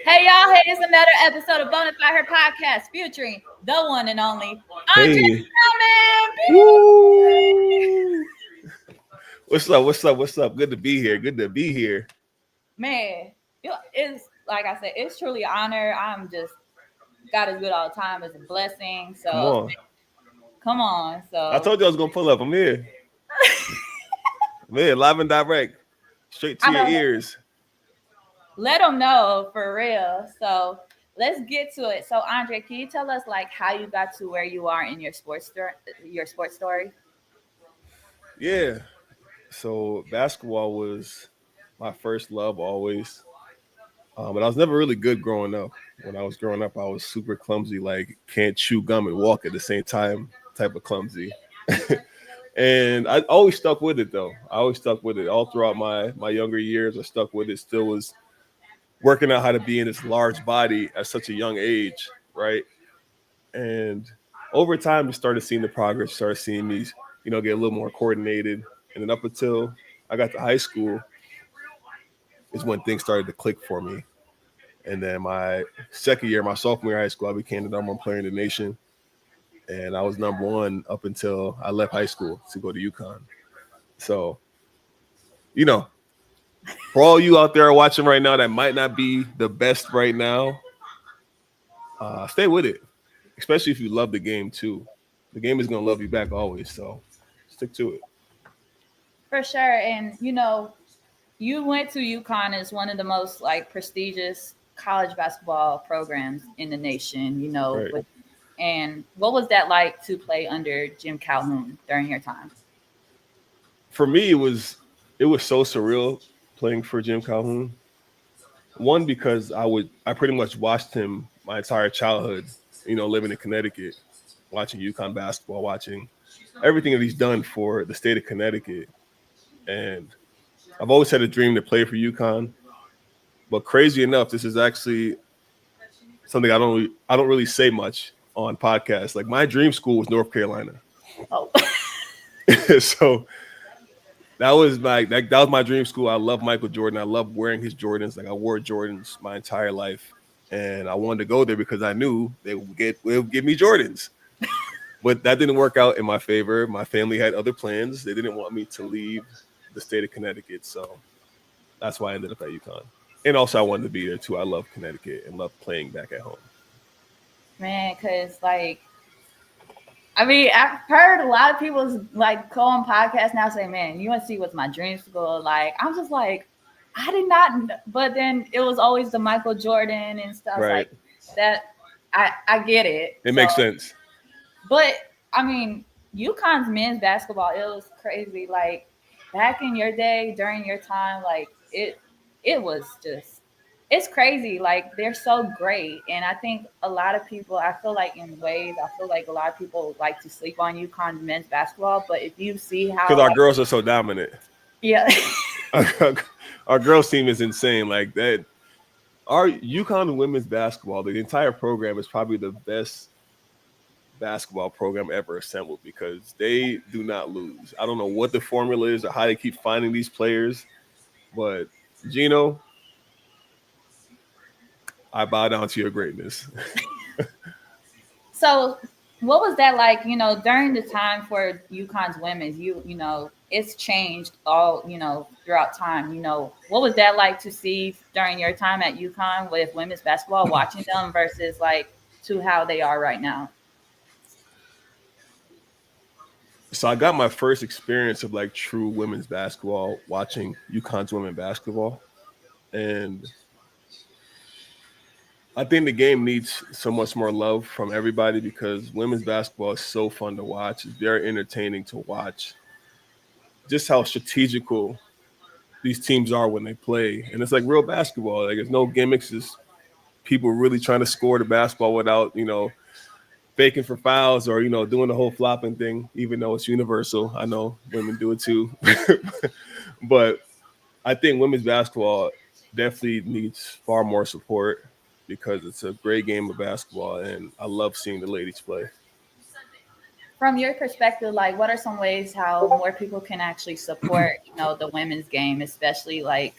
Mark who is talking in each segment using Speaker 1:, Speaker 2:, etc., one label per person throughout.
Speaker 1: Hey y'all, hey, it's another episode of Bonafide Her podcast featuring the one and only Andre
Speaker 2: Hey,
Speaker 1: Drummond.
Speaker 2: woo! What's up? What's up? What's up? Good to be here. Good to be here.
Speaker 1: Man, it's like I said, it's truly an honor. I'm just God is good all the time. It's a blessing.
Speaker 2: Come
Speaker 1: So
Speaker 2: on.
Speaker 1: come on.
Speaker 2: I
Speaker 1: So
Speaker 2: told you I was gonna pull up. I'm here. I'm here, live and direct, straight to
Speaker 1: I
Speaker 2: your
Speaker 1: know,
Speaker 2: ears.
Speaker 1: let them know for real. So let's get to it. So Andre, can you tell us like how you got to where you are in your sports story?
Speaker 2: Yeah. So basketball was my first love always, but I was never really good growing up. When I was growing up, I was super clumsy, like can't chew gum and walk at the same time, type of clumsy. And I always stuck with it though. I always stuck with it all throughout my younger years. I stuck with it. Still was working out how to be in this large body at such a young age, right? And over time, I started seeing the progress, started seeing me, get a little more coordinated. And then up until I got to high school is when things started to click for me. And then my second year, my sophomore year of high school, I became the number one player in the nation. And I was number one up until I left high school to go to UConn. So, you know, for all you out there watching right now that might not be the best right now, stay with it, especially if you love the game too. The game is going to love you back always. So stick to it.
Speaker 1: For sure. And you went to UConn as one of the most like prestigious college basketball programs in the nation,
Speaker 2: Right.
Speaker 1: and what was that like to play under Jim Calhoun during your time?
Speaker 2: For me, it was so surreal playing for Jim Calhoun. One, because I pretty much watched him my entire childhood. Living in Connecticut, watching UConn basketball, watching everything that he's done for the state of Connecticut, and I've always had a dream to play for UConn. But crazy enough, this is actually something I don't really say much on podcasts. Like my dream school was North Carolina.
Speaker 1: Oh,
Speaker 2: So that was my dream school. I love Michael Jordan. I love wearing his Jordans. Like I wore Jordans my entire life, and I wanted to go there because I knew they would give me Jordans. But that didn't work out in my favor. My family had other plans. They didn't want me to leave the state of Connecticut, so that's why I ended up at UConn. And also, I wanted to be there too. I love Connecticut and love playing back at home.
Speaker 1: man, because like I mean, I've heard a lot of people like go on podcasts now say, "Man, UNC was my dream school." Like, I'm just like, I did not, but then it was always the Michael Jordan and stuff
Speaker 2: Right.
Speaker 1: like that. I get it.
Speaker 2: It
Speaker 1: So,
Speaker 2: makes sense.
Speaker 1: but I mean, UConn's men's basketball, it was crazy. Like back in your day, during your time, like it was just it's crazy. Like they're so great. And I think a lot of people I feel like in ways, I feel like a lot of people like to sleep on UConn's men's basketball. But if you see
Speaker 2: Because
Speaker 1: how
Speaker 2: our
Speaker 1: like
Speaker 2: girls are so dominant.
Speaker 1: yeah.
Speaker 2: Our girls team is insane. Like that. Our UConn women's basketball, the entire program is probably the best basketball program ever assembled because they do not lose. I don't know what the formula is or how they keep finding these players, but Gino, I bow down to your greatness.
Speaker 1: So what was that like, during the time for UConn's women's, it's changed all, throughout time, what was that like to see during your time at UConn with women's basketball, watching them versus like to how they are right now?
Speaker 2: So I got my first experience of like true women's basketball watching UConn's women basketball. And I think the game needs so much more love from everybody because women's basketball is so fun to watch. It's very entertaining to watch. Just how strategical these teams are when they play. And it's like real basketball. Like there's no gimmicks. It's people really trying to score the basketball without, faking for fouls or, doing the whole flopping thing, even though it's universal. I know women do it too. But I think women's basketball definitely needs far more support because it's a great game of basketball and I love seeing the ladies play.
Speaker 1: From your perspective, like what are some ways how more people can actually support, the women's game, especially like,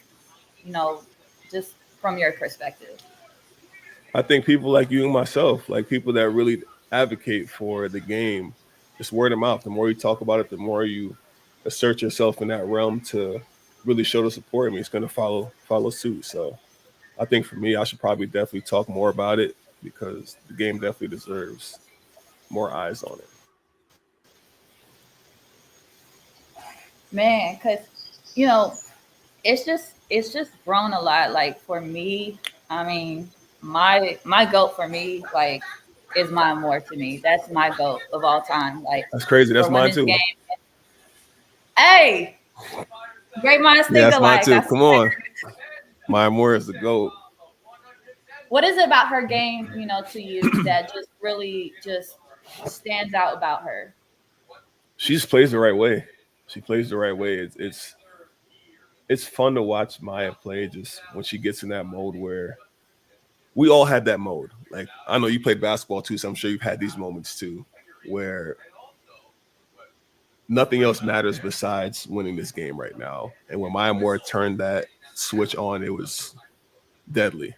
Speaker 1: you know, just from your perspective?
Speaker 2: I think people like you and myself, like people that really advocate for the game, just word of mouth. The more you talk about it, the more you assert yourself in that realm to really show the support. I mean, it's going to follow suit. So I think for me, I should probably definitely talk more about it because the game definitely deserves more eyes on it.
Speaker 1: Man, because you know, it's just grown a lot. Like for me, I mean, my goat for me, like, is my more to me. That's my goat of all time. Like
Speaker 2: That's crazy. That's
Speaker 1: for when
Speaker 2: mine
Speaker 1: this
Speaker 2: too.
Speaker 1: game, hey, great minds
Speaker 2: Yeah,
Speaker 1: think
Speaker 2: that's mine
Speaker 1: alike.
Speaker 2: too.
Speaker 1: I
Speaker 2: Come
Speaker 1: swear.
Speaker 2: on, Maya Moore is the goat.
Speaker 1: What is it about her game, to you that just really just stands out about her?
Speaker 2: She just plays the right way. She plays the right way. It's fun to watch Maya play just when she gets in that mode where we all had that mode. Like I know you played basketball too, so I'm sure you've had these moments too, where nothing else matters besides winning this game right now. And when Maya Moore turned that switch on, it was deadly.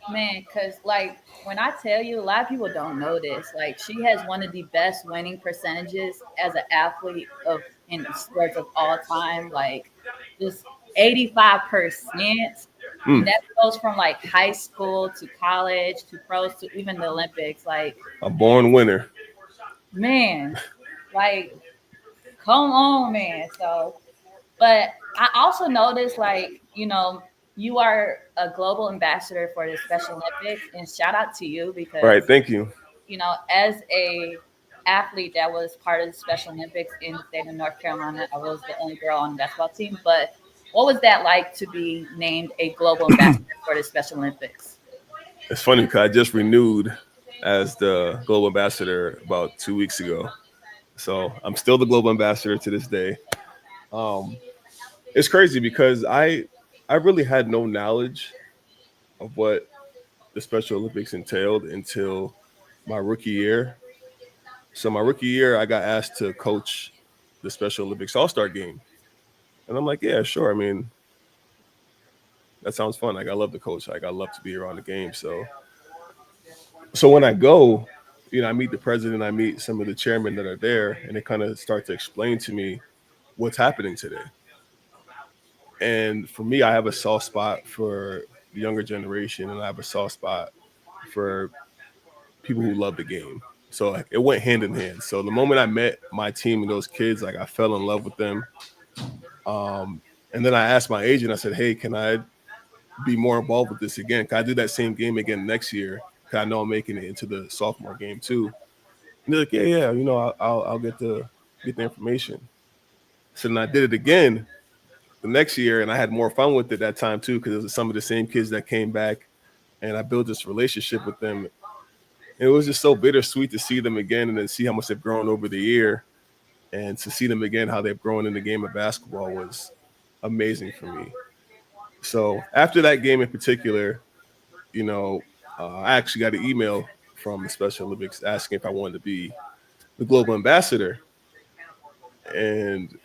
Speaker 1: Man, because like when I tell you, a lot of people don't know this. Like she has one of the best winning percentages as an athlete of in sports of all time. Like just 85%.
Speaker 2: Mm,
Speaker 1: And that goes from like high school to college to pros to even the Olympics. Like,
Speaker 2: a born winner.
Speaker 1: man, like come on, man. So but I also noticed, like, you are a global ambassador for the Special Olympics, and shout out to you
Speaker 2: All right,
Speaker 1: because,
Speaker 2: thank you.
Speaker 1: as a athlete that was part of the Special Olympics in the state of North Carolina, I was the only girl on the basketball team. But what was that like to be named a global ambassador for the Special Olympics?
Speaker 2: It's funny because I just renewed as the global ambassador about 2 weeks ago. So I'm still the global ambassador to this day. Um, it's crazy because I really had no knowledge of what the Special Olympics entailed until my rookie year. So my rookie year, I got asked to coach the Special Olympics All Star Game, and I'm like, yeah, sure. I mean, that sounds fun. Like I love the coach. Like I love to be around the game. So when I go, I meet the president, I meet some of the chairmen that are there, and they kind of start to explain to me what's happening today. And for me, I have a soft spot for the younger generation, and I have a soft spot for people who love the game. So like, it went hand in hand. So the moment I met my team and those kids, like I fell in love with them. Um, and then I asked my agent, I said, "Hey, can I be more involved with this again? Can I do that same game again next year? Cause I know I'm making it into the sophomore game too." And they're like, "Yeah, yeah, I'll get the information." So then I did it again the next year, and I had more fun with it that time too, because it was some of the same kids that came back, and I built this relationship with them. And it was just so bittersweet to see them again, and then see how much they've grown over the year, and to see them again how they've grown in the game of basketball was amazing for me. So after that game in particular, you know, I actually got an email from the Special Olympics asking if I wanted to be the global ambassador, and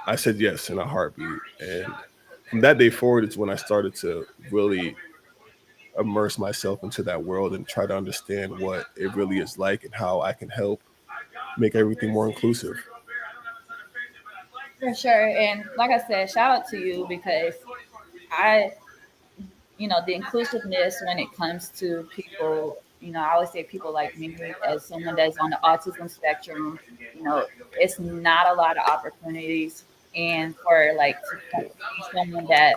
Speaker 2: I said yes in a heartbeat. And from that day forward, it's when I started to really immerse myself into that world and try to understand what it really is like and how I can help make everything more inclusive.
Speaker 1: For sure. And like I said, shout out to you because I the inclusiveness when it comes to people, I always say people like me as someone that's on the autism spectrum, it's not a lot of opportunities. And for like to be someone that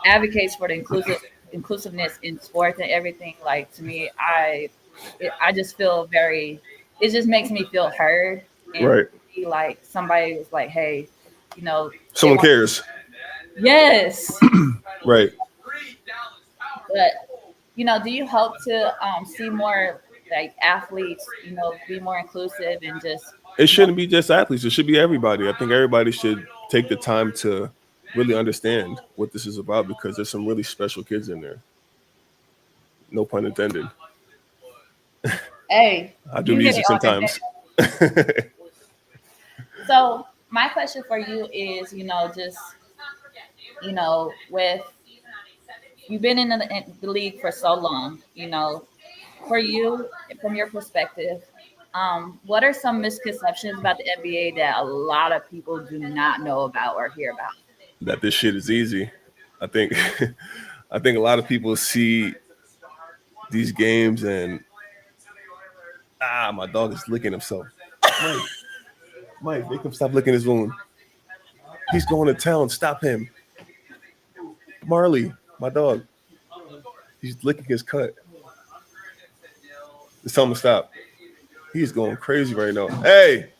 Speaker 1: advocates for the inclusiveness in sports and everything, like to me, I just feel very, it just makes me feel heard and
Speaker 2: Right.
Speaker 1: be like somebody was like, hey, they
Speaker 2: Someone
Speaker 1: want,
Speaker 2: cares.
Speaker 1: yes.
Speaker 2: Right.
Speaker 1: But do you hope to see more like athletes, be more inclusive and just,
Speaker 2: It
Speaker 1: you know,
Speaker 2: shouldn't be just athletes. It should be everybody. I think everybody should take the time to really understand what this is about because there's some really special kids in there. No pun intended.
Speaker 1: hey,
Speaker 2: I do
Speaker 1: you hit it
Speaker 2: music
Speaker 1: on the
Speaker 2: sometimes.
Speaker 1: nail. So my question for you is, just, with you've been in the league for so long, for you, from your perspective, what are some misconceptions about the NBA that a lot of people do not know about or hear about?
Speaker 2: That this shit is easy. I think I think a lot of people see these games and my dog is licking himself. Mike, Mike, make him stop licking his wound. He's going to town. Stop him. Marley, my dog. He's licking his cut. Just tell him to stop. He's going crazy right now. Hey,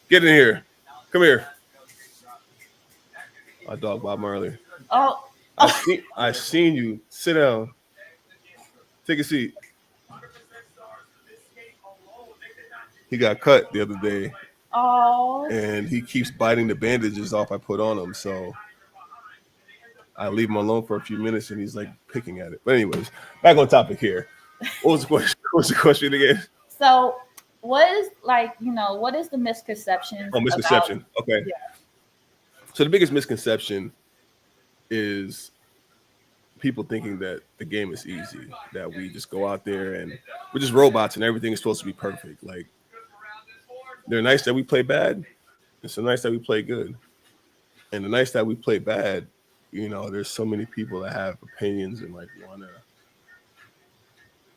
Speaker 2: get in here. Come here. My dog, Bob Marley.
Speaker 1: Oh,
Speaker 2: I seen you. Sit down. Take a seat. He got cut the other day,
Speaker 1: oh,
Speaker 2: and he keeps biting the bandages off I put on him. So I leave him alone for a few minutes, and he's like picking at it. But anyways, back on topic here. What was the question? What was the question again?
Speaker 1: so what is like, what is the misconceptions
Speaker 2: Oh,
Speaker 1: about?
Speaker 2: misconception. Okay.
Speaker 1: Yeah,
Speaker 2: So the biggest misconception is people thinking that the game is easy, that we just go out there and we're just robots and everything is supposed to be perfect. Like they're nice that we play bad. It's so nice that we play good. And the nice that we play bad, there's so many people that have opinions and like want to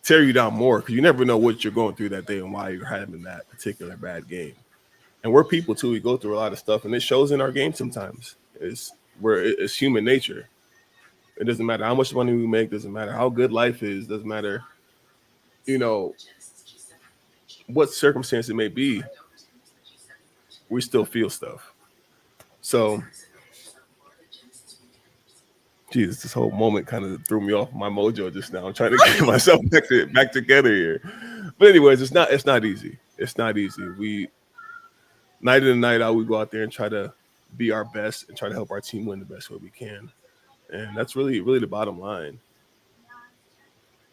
Speaker 2: tear you down more because you never know what you're going through that day and why you're having that particular bad game. And we're people too. We go through a lot of stuff, and it shows in our game sometimes. It's human nature. It doesn't matter how much money we make. Doesn't matter how good life is. Doesn't matter, you know, what circumstance it may be. We still feel stuff. So, Jesus, this whole moment kind of threw me off my mojo just now. I'm trying to get myself back together here. But anyways, it's not easy. It's not easy. We night in and night out, we go out there and try to be our best and try to help our team win the best way we can. And that's really the bottom line.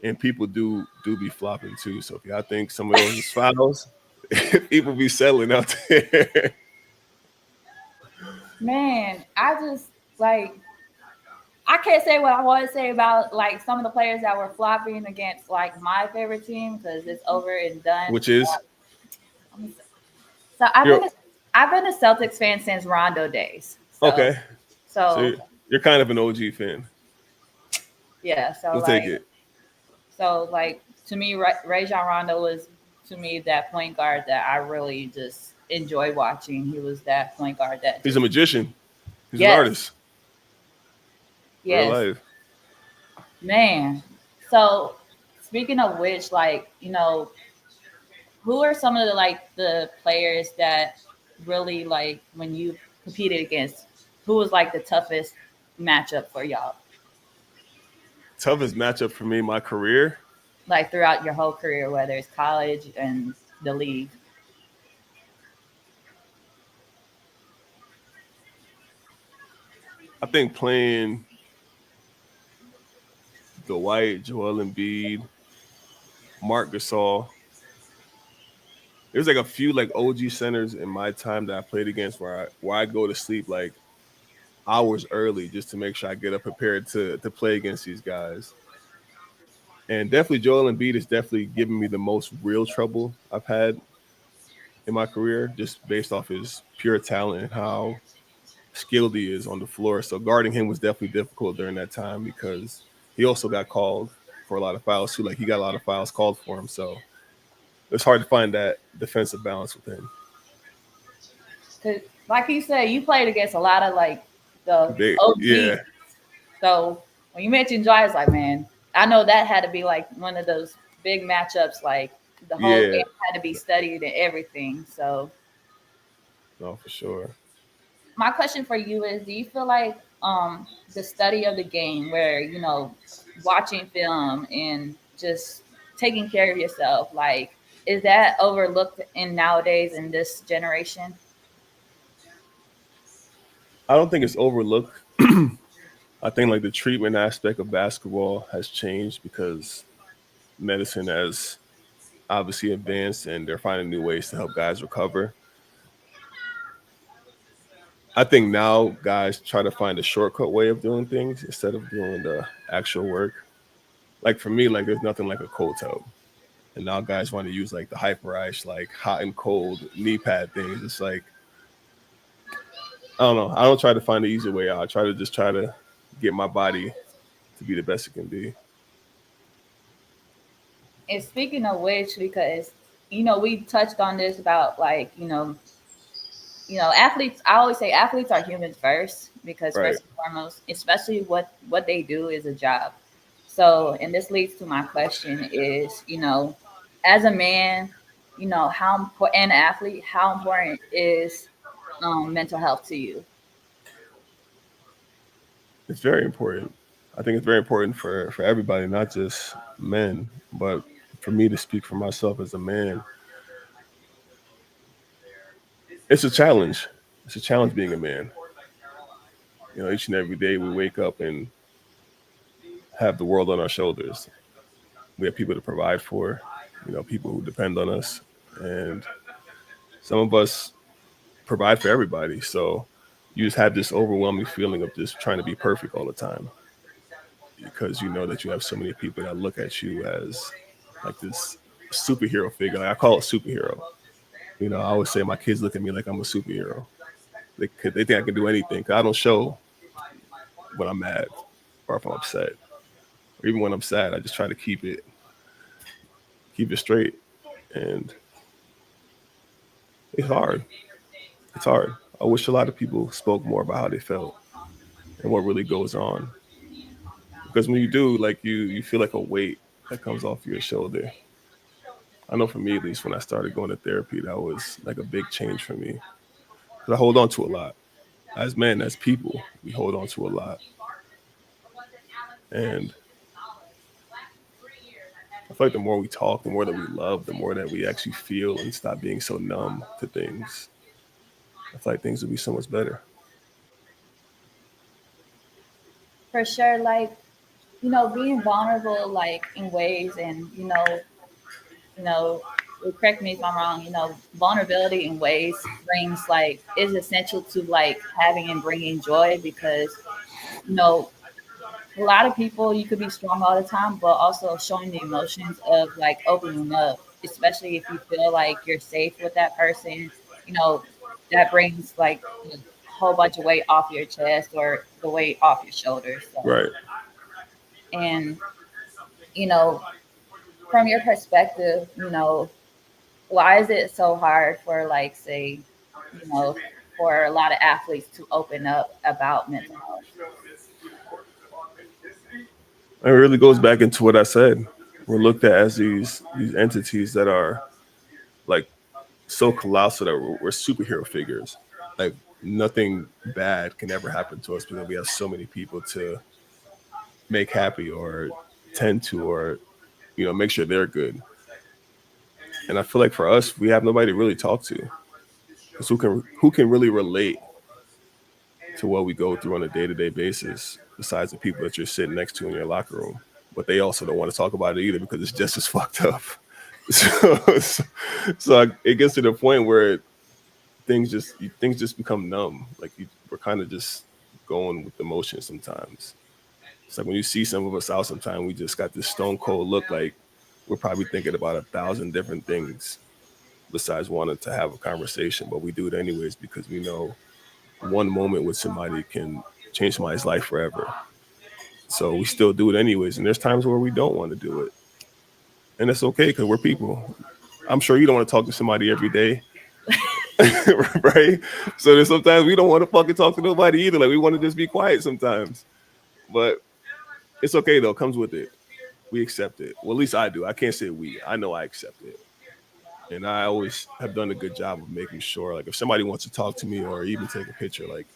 Speaker 2: And people do be flopping too. So if y'all think some of those is fouls, people be settling out there.
Speaker 1: man, I just like I can't say what I want to say about like some of the players that were flopping against like my favorite team because it's over and done.
Speaker 2: Which is
Speaker 1: So I've
Speaker 2: you're
Speaker 1: been a, I've been a Celtics fan since Rondo days. So
Speaker 2: okay. So
Speaker 1: so
Speaker 2: you're kind of an OG fan.
Speaker 1: yeah,
Speaker 2: We'll take it.
Speaker 1: to me, Rajon Rondo was to me that point guard that I really just enjoy watching. He was that point guard that
Speaker 2: He's a
Speaker 1: just
Speaker 2: magician. He's an
Speaker 1: yes,
Speaker 2: artist. Real
Speaker 1: yes,
Speaker 2: life.
Speaker 1: man. So speaking of which, like who are some of the players that really like when you competed against? Who was like the toughest matchup for y'all?
Speaker 2: Toughest matchup for me in my career.
Speaker 1: Like throughout your whole career, whether it's college and the league.
Speaker 2: I think playing Dwight, Joel Embiid, Mark Gasol. There's like a few like OG centers in my time that I played against where I go to sleep like hours early just to make sure I get up prepared to play against these guys. And definitely Joel Embiid is definitely giving me the most real trouble I've had in my career, just based off his pure talent and how skilled he is on the floor. So guarding him was definitely difficult during that time because he also got called for a lot of fouls too. Like he got a lot of fouls called for him. So it's hard to find that defensive balance with him.
Speaker 1: Cause like you said, you played against a lot of like the
Speaker 2: Yeah,
Speaker 1: OGs. So when you mentioned Dry, it's like, man, I know that had to be like one of those big matchups. Like the whole
Speaker 2: yeah,
Speaker 1: game had to be studied and everything. So
Speaker 2: no, for sure.
Speaker 1: my question for you is: do you feel like the study of the game, where watching film and just taking care of yourself, like is that overlooked in nowadays in this generation?
Speaker 2: I don't think it's overlooked. I think like the treatment aspect of basketball has changed because medicine has obviously advanced and they're finding new ways to help guys recover. I think now guys try to find a shortcut way of doing things instead of doing the actual work. Like for me, like there's nothing like a cold tub. And now guys want to use like the hyper ice, like hot and cold knee pad things. It's like I don't know. I don't try to find the easy way out. I try to just try to get my body to be the best it can be.
Speaker 1: And speaking of which, because we touched on this about like athletes. I always say athletes are humans first because
Speaker 2: Right.
Speaker 1: first and foremost, especially what they do is a job. So, and this leads to my question is, as a man, how important an athlete, how important is mental health to you?
Speaker 2: It's very important. I think it's very important for everybody, not just men. But for me to speak for myself as a man, it's a challenge. It's a challenge being a man. You know, each and every day we wake up and have the world on our shoulders. We have people to provide for, you know, people who depend on us. And some of us provide for everybody. So you just have this overwhelming feeling of just trying to be perfect all the time because you know that you have so many people that look at you as like this superhero figure. Like I call it superhero. You know, I always say my kids look at me like I'm a superhero. They think I can do anything. 'Cause I don't show when I'm mad or if I'm upset. Or even when I'm sad, I just try to keep it straight. And it's hard. It's hard. I wish a lot of people spoke more about how they felt and what really goes on. Because when you do, like you feel like a weight that comes off your shoulder. I know for me at least when I started going to therapy, that was like a big change for me. Because I hold on to a lot. As men, as people, we hold on to a lot. And I feel like the more we talk, the more that we love, the more that we actually feel and stop being so numb to things. I feel like things would be so much better.
Speaker 1: For sure, like being vulnerable, like in ways, and you know, correct me if I'm wrong. Vulnerability in ways brings like is essential to like having and bringing joy because you know a lot of people you could be strong all the time, but also showing the emotions of like opening up, especially if you feel like you're safe with that person. You know, that brings like a whole bunch of weight off your chest or the weight off your shoulders. So,
Speaker 2: Right.
Speaker 1: and you know, from your perspective, why is it so hard for like say, you know, for a lot of athletes to open up about mental health?
Speaker 2: It really goes back into what I said. We're looked at as these entities that are like so colossal that we're superhero figures. Like nothing bad can ever happen to us because we have so many people to make happy or tend to or make sure they're good. And I feel like for us, we have nobody to really talk to because who can really relate to what we go through on a day to day basis besides the people that you're sitting next to in your locker room. But they also don't want to talk about it either because it's just as fucked up. So it gets to the point where things just become numb. Like we're kind of just going with the motion sometimes. It's like when you see some of us out, sometimes we just got this stone cold look. Like we're probably thinking about 1,000 different things besides wanting to have a conversation, but we do it anyways because we know one moment with somebody can change somebody's life forever. So we still do it anyways. And there's times where we don't want to do it, and it's okay because we're people. I'm sure you don't want to talk to somebody every day, right? So there's sometimes we don't want to fucking talk to nobody either. Like we want to just be quiet sometimes. But it's okay though. It comes with it. We accept it. Well, at least I do. I can't say we. I know I accept it. And I always have done a good job of making sure, like, if somebody wants to talk to me or even take a picture, like,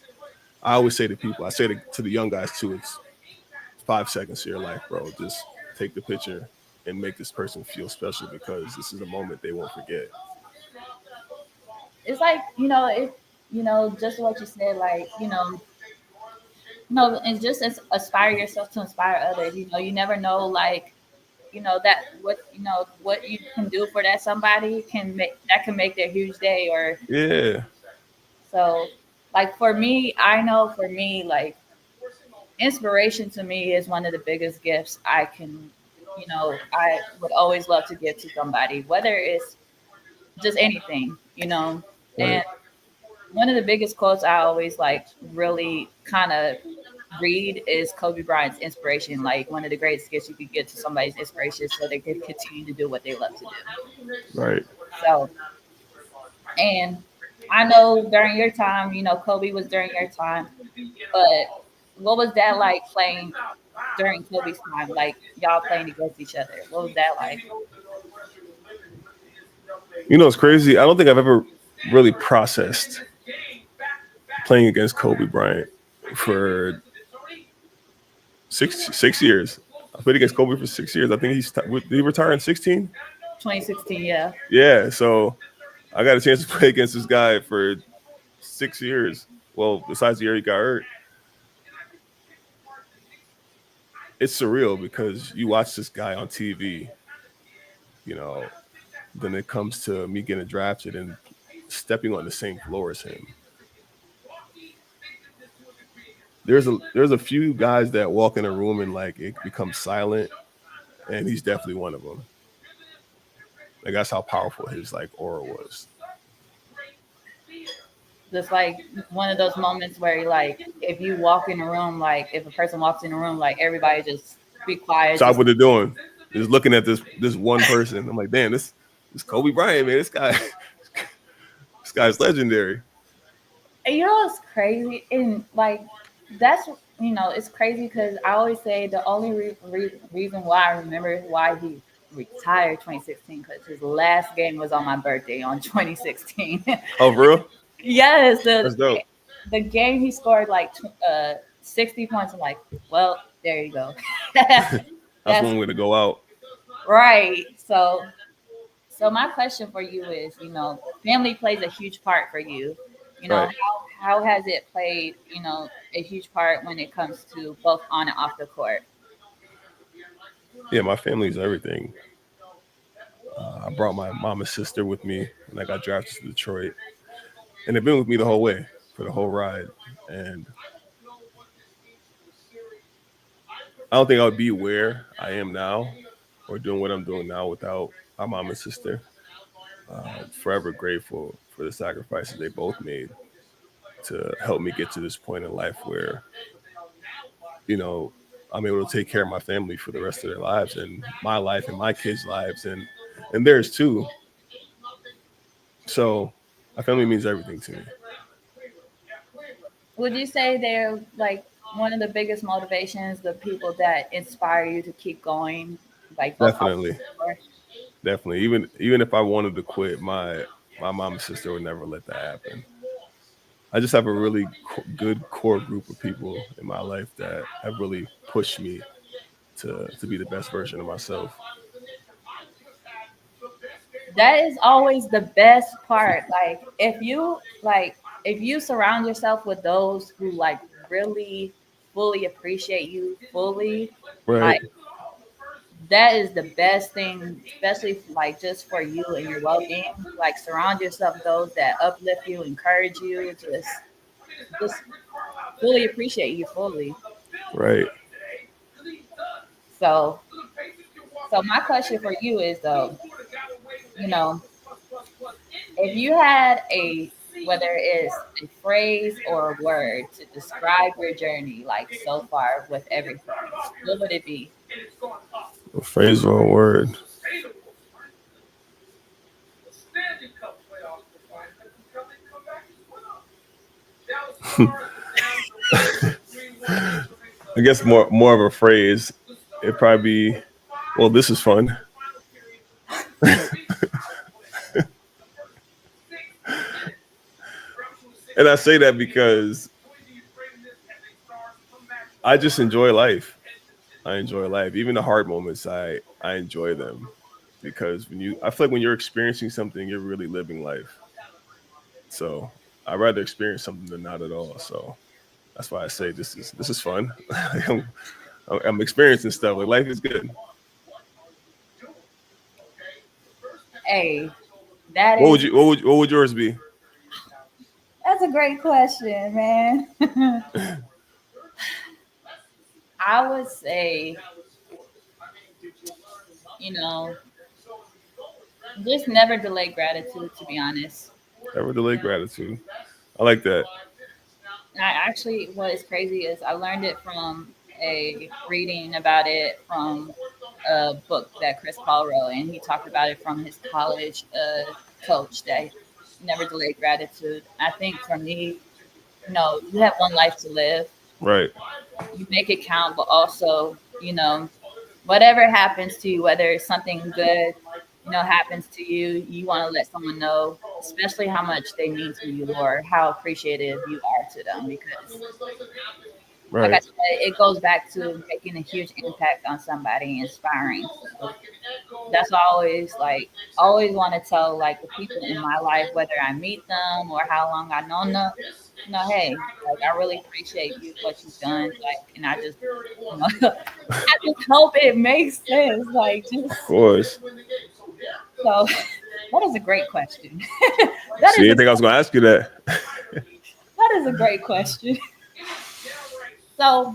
Speaker 2: I always say to people, I say to the young guys too, it's 5 seconds of your life, bro. Just take the picture and make this person feel special because this is a moment they won't forget.
Speaker 1: It's like just what you said, like no, and just aspire yourself to inspire others. You never know, like that what you can do for that somebody can make their huge day, or
Speaker 2: Yeah.
Speaker 1: so. Like for me, I know for me, like inspiration to me is one of the biggest gifts I can, I would always love to give to somebody, whether it's just anything,
Speaker 2: Right.
Speaker 1: And one of the biggest quotes I always like really kind of read is Kobe Bryant's inspiration. Like one of the greatest gifts you could give to somebody's inspiration so they can continue to do what they love to do.
Speaker 2: Right.
Speaker 1: So, and I know during your time, Kobe was during your time, but what was that like playing during Kobe's time? Like y'all playing against each other. What was that like?
Speaker 2: You know, it's crazy. I don't think I've ever really processed playing against Kobe Bryant for 6 years. I played against Kobe for 6 years. I think did he retire in 16?
Speaker 1: 2016, yeah.
Speaker 2: Yeah. So I got a chance to play against this guy for 6 years. Well, besides the year he got hurt, it's surreal because you watch this guy on TV, you know, then it comes to me getting drafted and stepping on the same floor as him. There's a few guys that walk in a room and like it becomes silent, and he's definitely one of them. Like that's how powerful his like aura was.
Speaker 1: Just like one of those moments where like if you walk in a room, like if a person walks in a room, like everybody just be quiet,
Speaker 2: Stop
Speaker 1: just
Speaker 2: what they're doing. Just looking at this one person. I'm like, damn, this Kobe Bryant, man. This guy this guy's legendary.
Speaker 1: it's crazy and like that's it's crazy because I always say the only reason why I remember why he retired 2016 because his last game was on my birthday on 2016.
Speaker 2: Oh, for real?
Speaker 1: Yes,
Speaker 2: That's dope.
Speaker 1: the game he scored like 60 points. I'm like, well, there you go.
Speaker 2: That's
Speaker 1: That's
Speaker 2: one way to go out.
Speaker 1: right. So my question for you is, family plays a huge part for you.
Speaker 2: Right.
Speaker 1: How has it played, a huge part when it comes to both on and off the court?
Speaker 2: Yeah, my family's everything. I brought my mom and sister with me when I got drafted to Detroit, and they've been with me the whole way for the whole ride. And I don't think I would be where I am now or doing what I'm doing now without my mom and sister. Forever grateful for the sacrifices they both made to help me get to this point in life where you know I'm able to take care of my family for the rest of their lives and my life and my kids' lives and theirs too. So my family means everything to me.
Speaker 1: Would you say they're like one of the biggest motivations, the people that inspire you to keep going, like both off
Speaker 2: Definitely,
Speaker 1: the court?
Speaker 2: definitely. Even if I wanted to quit, my mom and sister would never let that happen. I just have a really good core group of people in my life that have really pushed me to be the best version of myself.
Speaker 1: That is always the best part. If you surround yourself with those who like really fully appreciate you fully,
Speaker 2: Right,
Speaker 1: like that is the best thing, especially like just for you and your well being. Like surround yourself with those that uplift you, encourage you, just fully appreciate you fully.
Speaker 2: right.
Speaker 1: So so my question for you is though, you know, if you had a whether it's a phrase or a word to describe your journey like so far with everything, what would it be?
Speaker 2: A phrase or a word. I guess more of a phrase. It'd probably be, well, this is fun. And I say that because I just enjoy life. I enjoy life. Even the hard moments, I enjoy them because I feel like when you're experiencing something, you're really living life. So I'd rather experience something than not at all. So that's why I say this is fun. I'm experiencing stuff. Like life is good.
Speaker 1: Hey, that
Speaker 2: What would
Speaker 1: is
Speaker 2: you what would yours be?
Speaker 1: That's a great question, man. I would say, you know, just never delay gratitude, to be honest.
Speaker 2: Never delay gratitude. I like that.
Speaker 1: I actually, what is crazy is I learned it from a reading about it from a book that Chris Paul wrote, and he talked about it from his college coach that never delay gratitude. I think for me, you have one life to live.
Speaker 2: Right.
Speaker 1: You make it count, but also, whatever happens to you, whether it's something good, happens to you, you want to let someone know, especially how much they mean to you or how appreciative you are to them. Because, like I
Speaker 2: Right.
Speaker 1: said, it goes back to making a huge impact on somebody, inspiring. So that's why I always want to tell like the people in my life, whether I meet them or how long I've known them, hey, like I really appreciate you what you've done, like, and I just, I just hope it makes sense, like
Speaker 2: Of
Speaker 1: just
Speaker 2: course.
Speaker 1: so. That is a great question. that
Speaker 2: See,
Speaker 1: is
Speaker 2: you
Speaker 1: a
Speaker 2: think I was gonna ask you that?
Speaker 1: that is a great question. So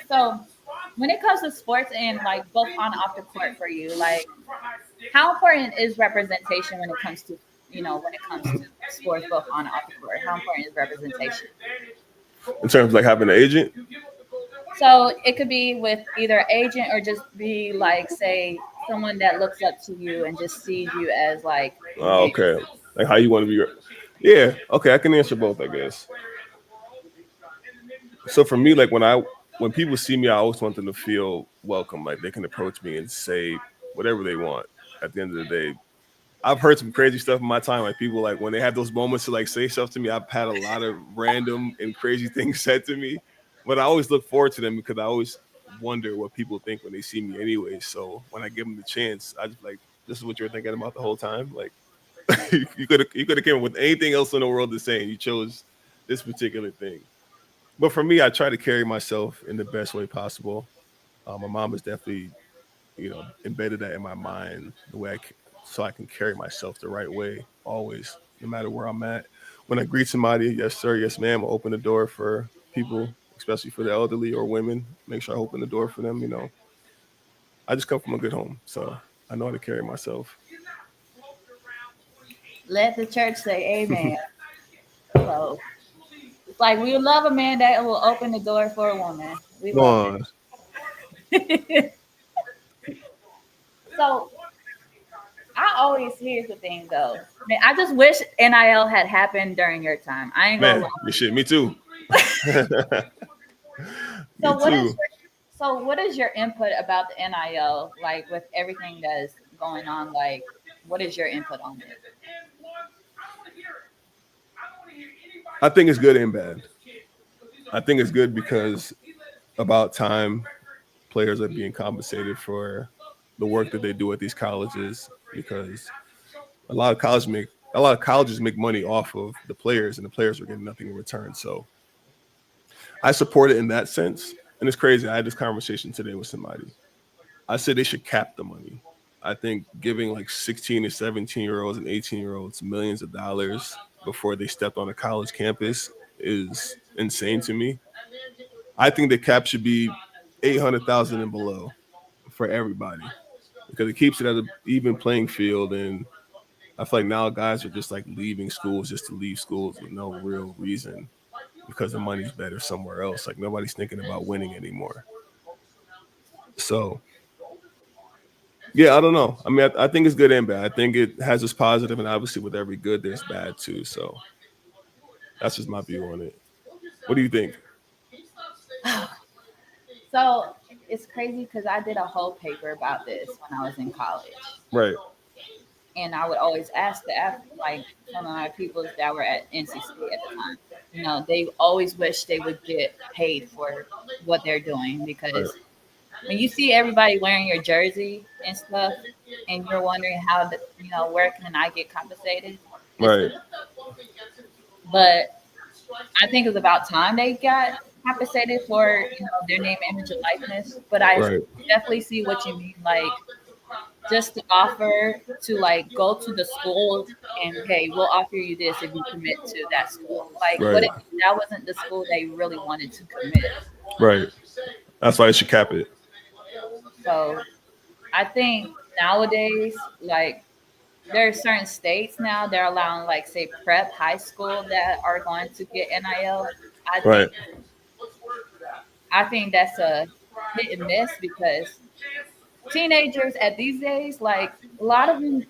Speaker 1: so when it comes to sports and like both on and off the court for you, like how important is representation when it comes to sports both on and off the court? How important is representation?
Speaker 2: In terms of like having an agent?
Speaker 1: So it could be with either agent or just be like, say, someone that looks up to you and just sees you as like,
Speaker 2: Oh,
Speaker 1: hey,
Speaker 2: okay. Like how you want to be. Yeah. Okay, I can answer both, I guess. So for me, like when people see me, I always want them to feel welcome. Like they can approach me and say whatever they want. At the end of the day, I've heard some crazy stuff in my time. Like people, like when they have those moments to like say stuff to me, I've had a lot of random and crazy things said to me. But I always look forward to them because I always wonder what people think when they see me anyway. So when I give them the chance, I just like, this is what you're thinking about the whole time. Like you could have came up with anything else in the world to say, and you chose this particular thing. But for me, I try to carry myself in the best way possible. My mom has definitely, embedded that in my mind the way so I can carry myself the right way always, no matter where I'm at. When I greet somebody, yes sir, yes ma'am, I open the door for people, especially for the elderly or women. Make sure I open the door for them. I just come from a good home, so I know how to carry myself.
Speaker 1: let the church say amen. So it's like we love a man that will open the door for a woman. We
Speaker 2: Come
Speaker 1: love
Speaker 2: on,
Speaker 1: it. So I always here's the thing though. Man, I just wish NIL had happened during your time. I ain't gonna
Speaker 2: man,
Speaker 1: lie.
Speaker 2: this shit. Me too. Me
Speaker 1: So
Speaker 2: too.
Speaker 1: what is your input about the NIL? Like with everything that is going on, like what is your input on it?
Speaker 2: I think it's good and bad. I think it's good because about time players are being compensated for the work that they do at these colleges because a lot of colleges make money off of the players and the players are getting nothing in return. So I support it in that sense. And it's crazy. I had this conversation today with somebody. I said they should cap the money. I think giving like 16 to 17-year-olds and 18-year-olds millions of dollars before they stepped on a college campus is insane to me. I think the cap should be 800,000 and below for everybody because it keeps it at an even playing field. And I feel like now guys are just like leaving schools just to leave schools with no real reason because the money's better somewhere else. Like nobody's thinking about winning anymore. So yeah, I don't know. I mean, I think it's good and bad. I think it has its positive, and obviously with every good, there's bad too. So that's just my view on it. What do you think?
Speaker 1: So it's crazy because I did a whole paper about this when I was in college.
Speaker 2: Right,
Speaker 1: And I would always ask like some of my people that were at NC State at the time. They always wish they would get paid for what they're doing
Speaker 2: right,
Speaker 1: because when you see everybody wearing your jersey and stuff, and you're wondering where can I get compensated? It's
Speaker 2: right,
Speaker 1: but I think it's about time they got compensated for their name, image, and likeness. But I
Speaker 2: right.
Speaker 1: definitely see what you mean, like just to offer to like go to the school and hey, we'll offer you this if you commit to that school. Like, what
Speaker 2: Right.
Speaker 1: if that wasn't the school they really wanted to commit?
Speaker 2: Right. That's why you should cap it.
Speaker 1: So I think nowadays, like there are certain states now they're allowing like say prep high school that are going to get NIL. I
Speaker 2: Right.
Speaker 1: think I think that's a hit and miss because teenagers at these days, like a lot of them,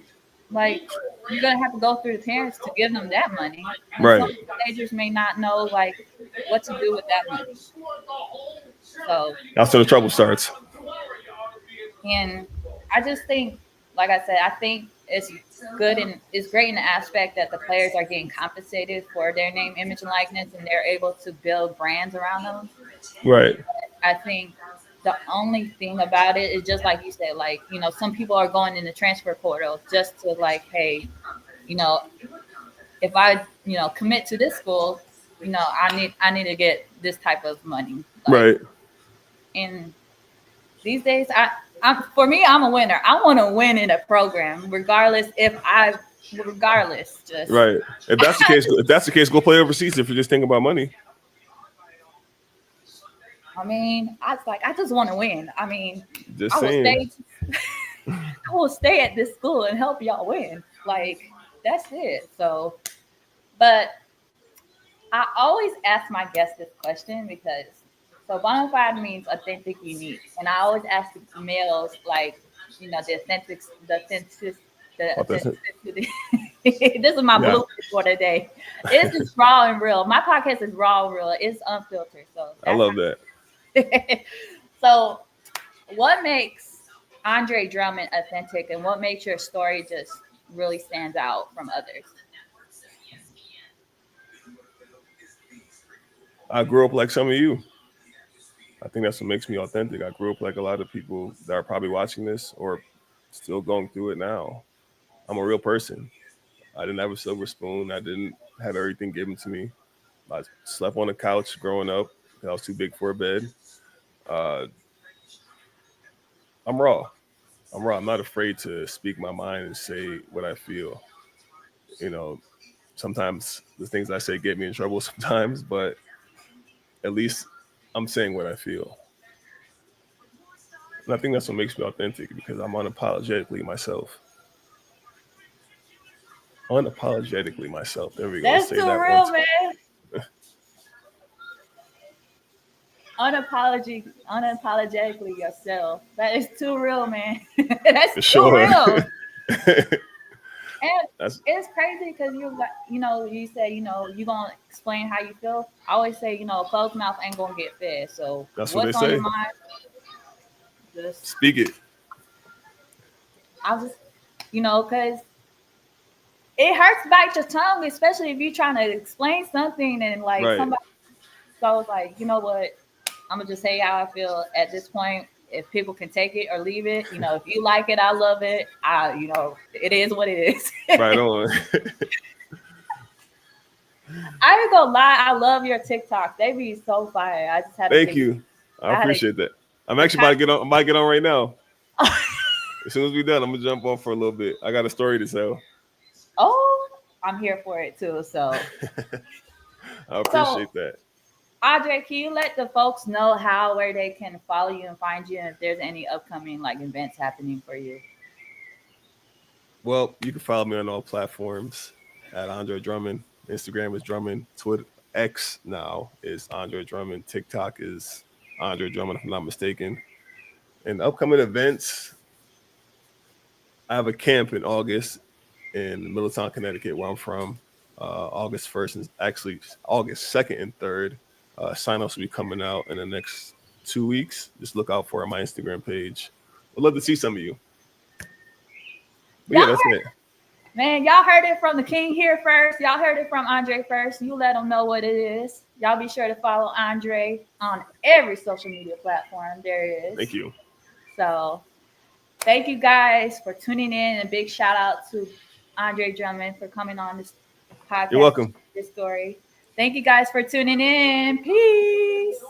Speaker 1: like you're gonna have to go through the parents to give them that money, and some
Speaker 2: Right.
Speaker 1: teenagers may not know like what to do with that money. So,
Speaker 2: That's where the trouble starts.
Speaker 1: and I just think, like I said, I think it's good and it's great in the aspect that the players are getting compensated for their name, image, and likeness, and they're able to build brands around them.
Speaker 2: Right.
Speaker 1: I think the only thing about it is just like you said, like, some people are going in the transfer portal just to like, hey, you know, if I, commit to this school, I need to get this type of money. Like,
Speaker 2: Right.
Speaker 1: and these days for me, I'm a winner. I want to win in a program, regardless, just
Speaker 2: Right. If that's the case, go play overseas if you're just thinking about money.
Speaker 1: I mean, I just want to win. I mean,
Speaker 2: Just
Speaker 1: I will
Speaker 2: saying.
Speaker 1: stay I will stay at this school and help y'all win. Like that's it. So, but I always ask my guests this question because so Bonafide means authentic, unique, and I always ask the males like the
Speaker 2: Oh, that's it.
Speaker 1: authenticity. This is my
Speaker 2: Yeah.
Speaker 1: blueprint for today. It's just raw and real. My podcast is raw and real. It's unfiltered. So
Speaker 2: I
Speaker 1: that's
Speaker 2: love that.
Speaker 1: how. So what makes Andre Drummond authentic, and what makes your story just really stands out from others?
Speaker 2: I grew up like some of you. I think that's what makes me authentic. I grew up like a lot of people that are probably watching this or still going through it now. I'm a real person. I didn't have a silver spoon. I didn't have everything given to me. I slept on the couch growing up. I was too big for a bed. Uh, I'm raw. I'm raw. I'm not afraid to speak my mind and say what I feel. You know, sometimes the things I say get me in trouble sometimes, but at least I'm saying what I feel. And I think that's what makes me authentic because I'm unapologetically myself. Unapologetically myself. There we go. Let's
Speaker 1: That's
Speaker 2: say
Speaker 1: too
Speaker 2: that one
Speaker 1: real,
Speaker 2: time.
Speaker 1: man. Unapologetically yourself. That is too real, man. That's
Speaker 2: For
Speaker 1: too
Speaker 2: sure.
Speaker 1: real. And
Speaker 2: That's
Speaker 1: it's crazy because you say, you gonna explain how you feel. I always say, a closed mouth ain't gonna get fed. So
Speaker 2: that's what they
Speaker 1: what's on your
Speaker 2: say.
Speaker 1: mind? Just
Speaker 2: Speak it.
Speaker 1: I just, because it hurts bite your tongue, especially if you're trying to explain something and like
Speaker 2: Right.
Speaker 1: somebody. So I was like, you know what? I'm gonna just say how I feel at this point. If people can take it or leave it, if you like it, I love it. It is what it is.
Speaker 2: Right on.
Speaker 1: I ain't gonna lie, I love your TikTok. They be so fire. I just had to
Speaker 2: Thank
Speaker 1: take.
Speaker 2: you. I
Speaker 1: I had to.
Speaker 2: appreciate that. I'm
Speaker 1: The
Speaker 2: actually about to
Speaker 1: con-
Speaker 2: get on. I might get on right now. As soon as we're done, I'm gonna jump off for a little bit. I got a story to tell.
Speaker 1: oh, I'm here for it too.
Speaker 2: I
Speaker 1: So
Speaker 2: appreciate that.
Speaker 1: Audrey, can you let the folks know how where they can follow you and find you, and if there's any upcoming like events happening for you?
Speaker 2: Well, you can follow me on all platforms at Andre Drummond. Instagram is Drummond. Twitter X now is Andre Drummond. TikTok is Andre Drummond, if I'm not mistaken. And upcoming events, I have a camp in August in Middletown, Connecticut, where I'm from. August 1st and actually August 2nd and 3rd. Sign-ups will be coming out in the next 2 weeks. Just look out for it on my Instagram page. Would love to see some of you. But
Speaker 1: Y'all
Speaker 2: yeah, that's it.
Speaker 1: Man, y'all heard it from the king here first. Y'all heard it from Andre first. You let them know what it is. Y'all be sure to follow Andre on every social media platform there is.
Speaker 2: Thank you.
Speaker 1: So thank you guys for tuning in. And a big shout out to Andre Drummond for coming on this
Speaker 2: You're
Speaker 1: podcast,
Speaker 2: welcome.
Speaker 1: this story. Thank you guys for tuning in. Peace.